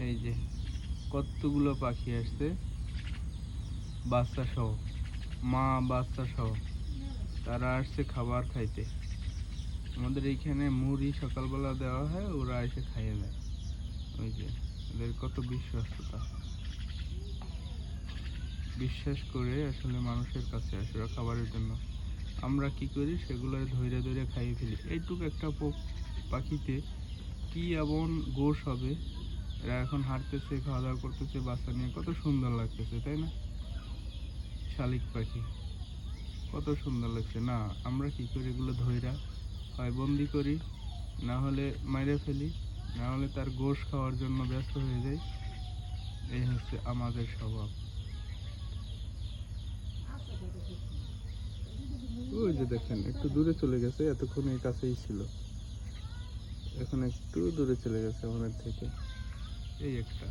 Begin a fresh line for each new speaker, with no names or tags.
এই যে কতগুলো পাখি আসছে বাচ্চা সহ, মা বাচ্চা সহ, তারা আসছে খাবার খাইতে। আমাদের এইখানে মুড়ি সকালবেলা দেওয়া হয়, ওরা এসে খাইয়ে দেয়। ওই যে এদের কত বিশ্বস্ততা, বিশ্বাস করে আসলে মানুষের কাছে আসে ওরা খাবারের জন্য। আমরা কি করি, সেগুলো ধৈর্য ধরে খাইয়ে ফেলি। এইটুকু একটা পাখিতে কি এমন গোশ হবে। এরা এখন হাঁটতেছে, খাওয়া দাওয়া করতেছে, বাচ্চা নিয়ে কত সুন্দর লাগতেছে, তাই না? শালিক পাখি কত সুন্দর লাগছে না? আমরা কি করি, এগুলো ধৈরা হয় বন্দি করি, না হলে মাইরে ফেলি, না হলে তার গোশ খাওয়ার জন্য ব্যস্ত হয়ে যাই। এই হচ্ছে আমাদের স্বভাব। ওই যে দেখেন একটু দূরে চলে গেছে, এতক্ষণ এই কাছেই ছিল, এখন একটু দূরে চলে গেছে আমাদের থেকে। এই একটা